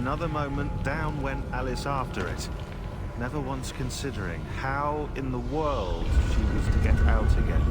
another moment, down went Alice after it, never once considering how in the world she was to get out again.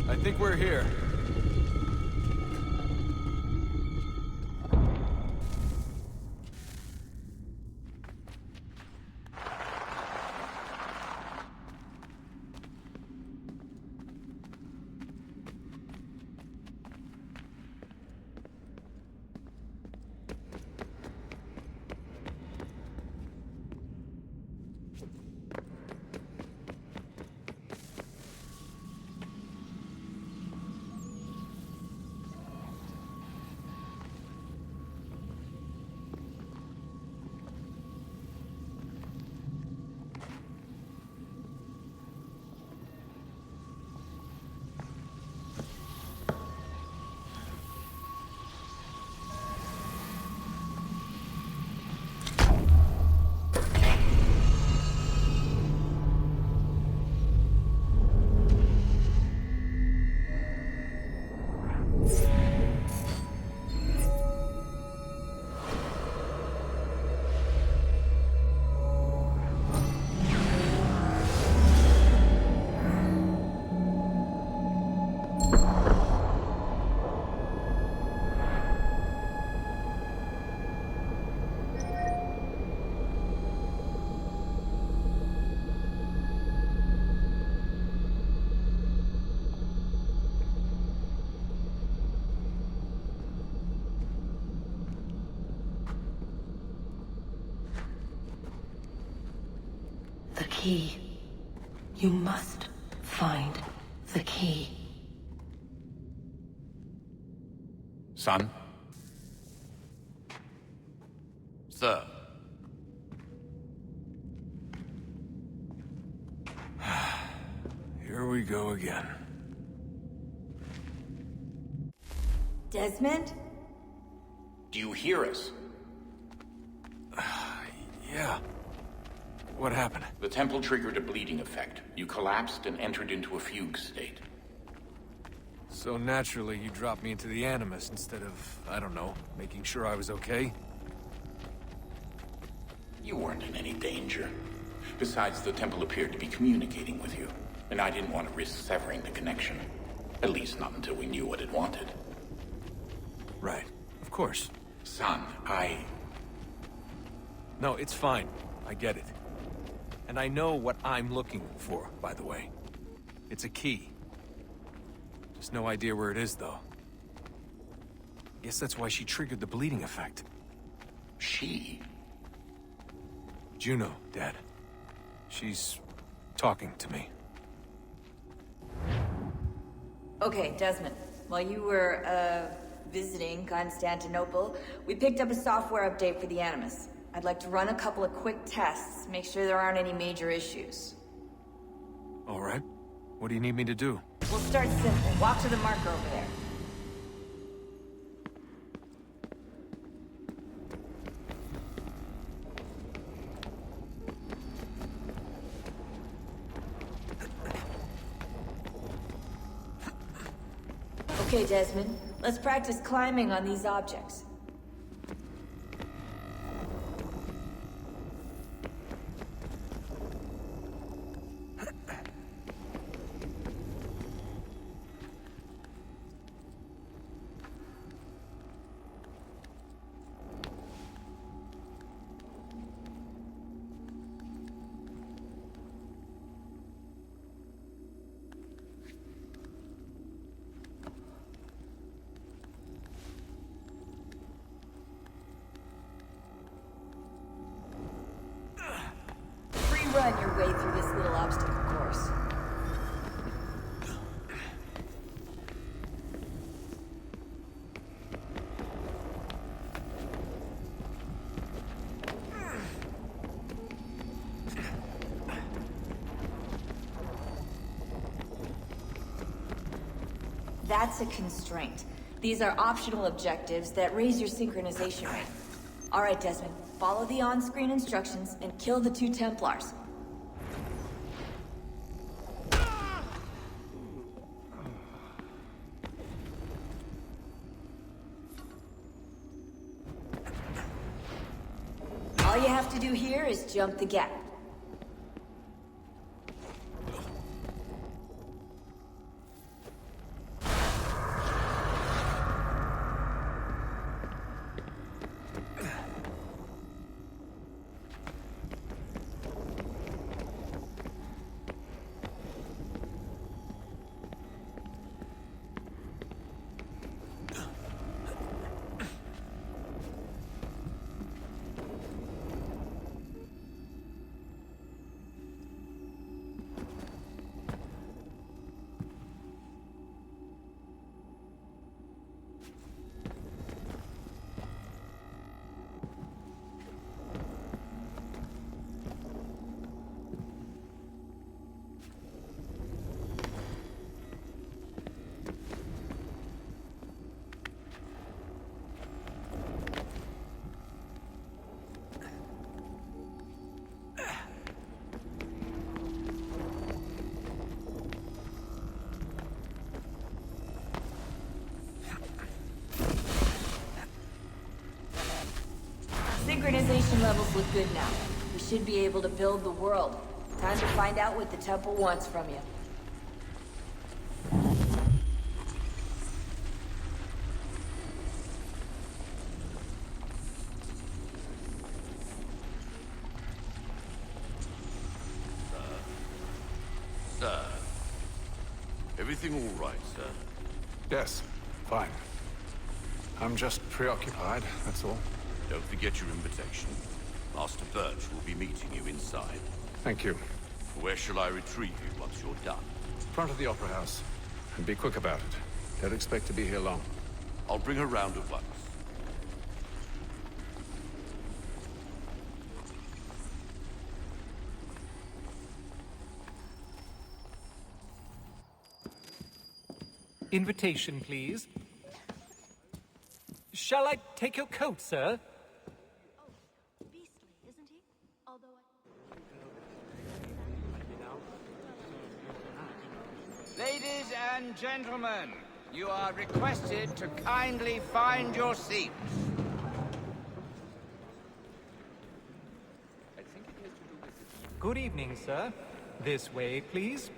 I think we're here. The key. You must find the key. Son? Sir. Here we go again. Desmond? Do you hear us? Yeah. What happened? The temple triggered a bleeding effect. You collapsed and entered into a fugue state. So naturally, you dropped me into the Animus instead of, I don't know, making sure I was okay? You weren't in any danger. Besides, the temple appeared to be communicating with you, and I didn't want to risk severing the connection. At least not until we knew what it wanted. Right. Of course. Son, No, it's fine. I get it. And I know what I'm looking for, by the way. It's a key. Just no idea where it is, though. Guess that's why she triggered the bleeding effect. She? Juno, Dad. She's talking to me. Okay, Desmond. While you were, visiting Constantinople, we picked up a software update for the Animus. I'd like to run a couple of quick tests, make sure there aren't any major issues. All right. What do you need me to do? We'll start simple. Walk to the marker over there. Okay, Desmond. Let's practice climbing on these objects. way through this little obstacle course. That's a constraint. These are optional objectives that raise your synchronization rate. All right, Desmond. Follow the on-screen instructions and kill the 2 Templars. All you have to do here is jump the gap. Synchronization levels look good now. We should be able to build the world. Time to find out what the temple wants from you. Sir. Everything all right, sir? Yes, fine. I'm just preoccupied, that's all. Don't forget your invitation. Master Birch will be meeting you inside. Thank you. Where shall I retrieve you once you're done? Front of the Opera House. And be quick about it. Don't expect to be here long. I'll bring her round at once. Invitation, please. Shall I take your coat, sir? Beastly, isn't he? Although Ladies and gentlemen, you are requested to kindly find your seats. Good evening, sir. This way, please.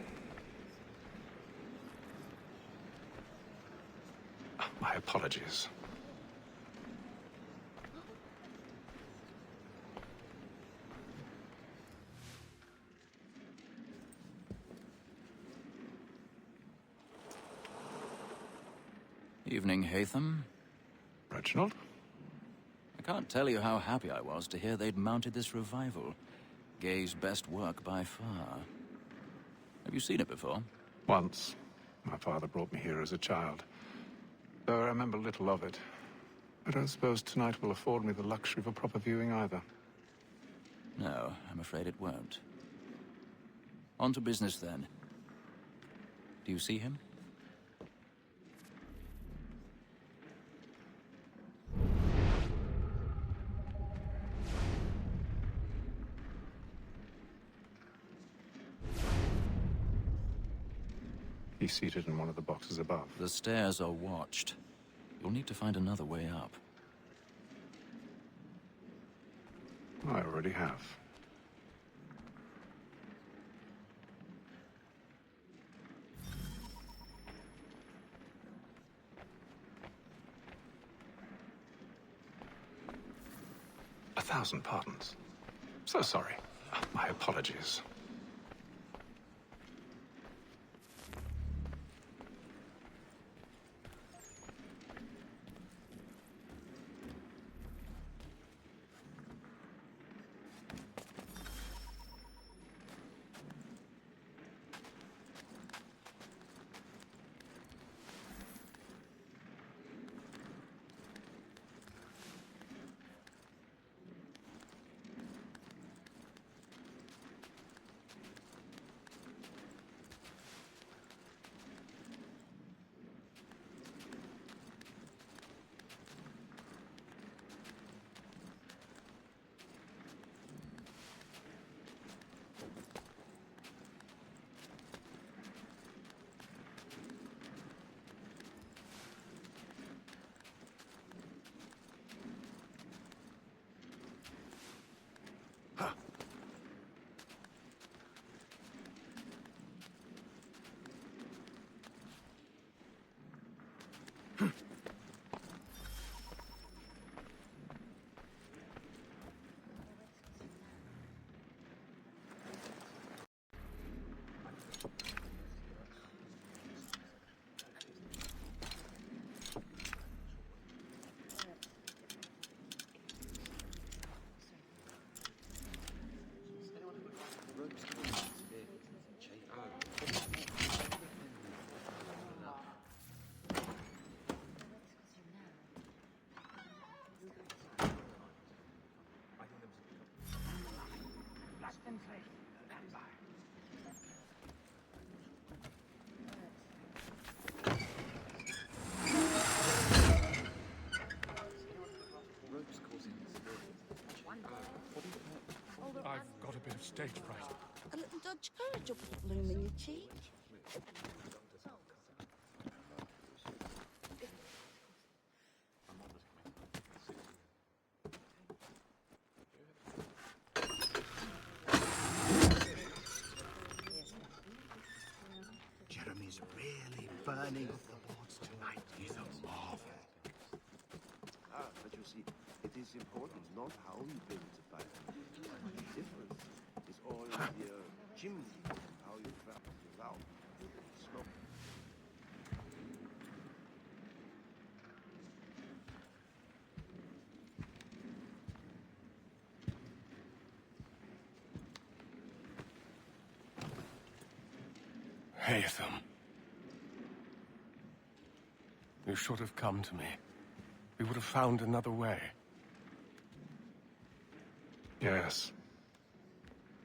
My apologies. Evening, Hatham. Reginald? I can't tell you how happy I was to hear they'd mounted this revival. Gay's best work by far. Have you seen it before? Once. My father brought me here as a child. Though I remember little of it. I don't suppose tonight will afford me the luxury of a proper viewing either. No, I'm afraid it won't. On to business, then. Do you see him? He's seated in one of the boxes above. The stairs are watched. You'll need to find another way up. I already have. A thousand pardons. So sorry. My apologies. I've got a bit of stage fright. A little Dodge courage will put a bloom in your cheek. Jeremy's really burning up the boards tonight. He's a marvel. But you see, it is important not how you build the fire. The difference is all the chimney and how you trap it out. Smoke. Haytham. You should have come to me. We would have found another way. Yes.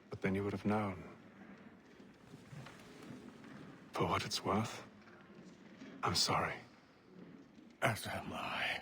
But then you would have known. For what it's worth, I'm sorry. As am I.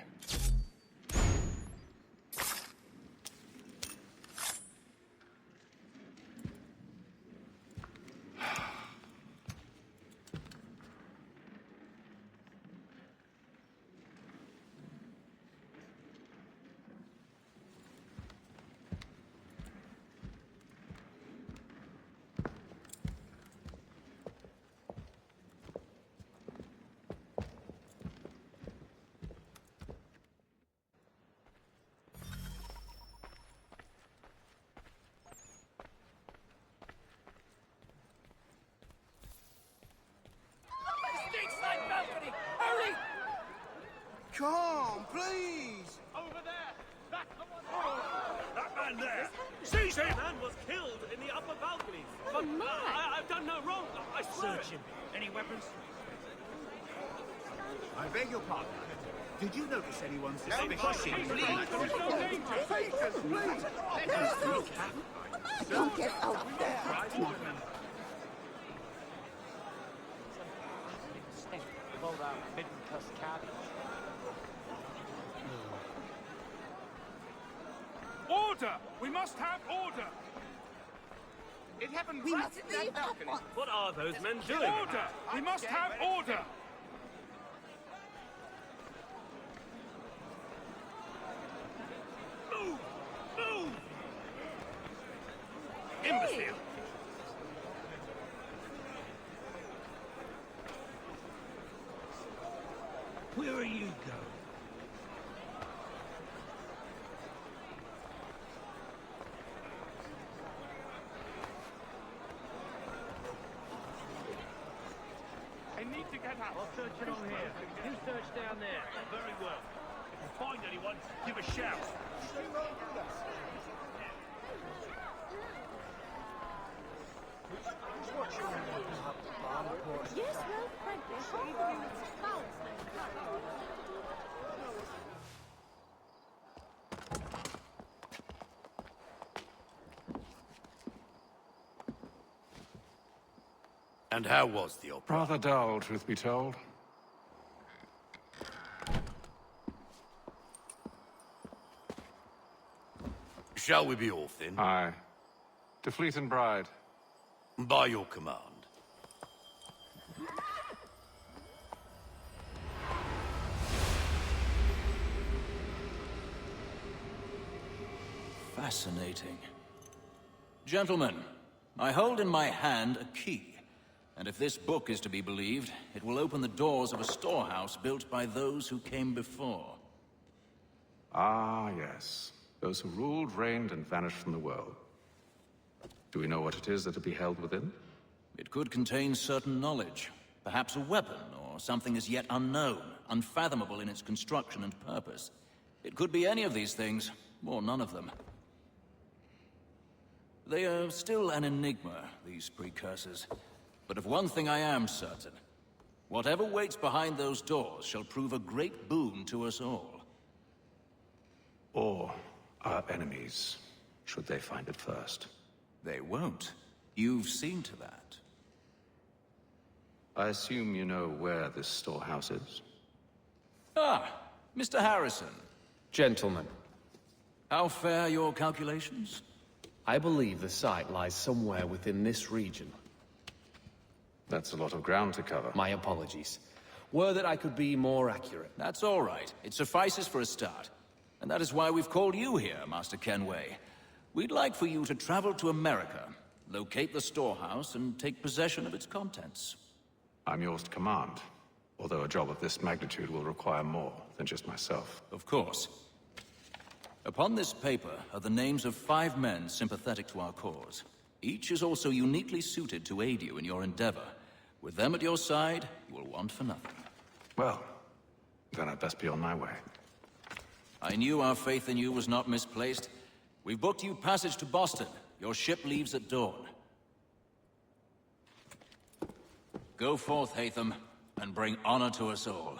Come, please! Over there! That man there! Seize him! Man was killed in the upper balcony. But I've done no wrong. I swear. Search him. Any weapons? I beg your pardon. Did you notice anyone suspicious? Please! There is no danger! Please! Don't get out there! Of all that hidden cascade. Order! We must have order! It happened We right must in that leave balcony. at once. What are those men doing? Order! We must have order! Move! Move! Imbecile! Where are you going? I need to get out. I'll search it on here. You search down there. Very well. If you find anyone, give a shout. Yes, well, frankly, half of you is foul. And how was the opera? Rather dull, truth be told. Shall we be off then? Aye. To Fleet and Bride. By your command. Fascinating. Gentlemen, I hold in my hand a key. And if this book is to be believed, it will open the doors of a storehouse built by those who came before. Ah, yes. Those who ruled, reigned, and vanished from the world. Do we know what it is that will be held within? It could contain certain knowledge. Perhaps a weapon, or something as yet unknown, unfathomable in its construction and purpose. It could be any of these things, or none of them. They are still an enigma, these precursors. But of one thing I am certain. Whatever waits behind those doors shall prove a great boon to us all. Or our enemies, should they find it first. They won't. You've seen to that. I assume you know where this storehouse is? Ah, Mr. Harrison. Gentlemen. How fare your calculations? I believe the site lies somewhere within this region. That's a lot of ground to cover. My apologies. Were that I could be more accurate. That's all right. It suffices for a start. And that is why we've called you here, Master Kenway. We'd like for you to travel to America, locate the storehouse, and take possession of its contents. I'm yours to command, although a job of this magnitude will require more than just myself. Of course. Upon this paper are the names of 5 men sympathetic to our cause. Each is also uniquely suited to aid you in your endeavor. With them at your side, you will want for nothing. Well, then I'd best be on my way. I knew our faith in you was not misplaced. We've booked you passage to Boston. Your ship leaves at dawn. Go forth, Hatham, and bring honor to us all.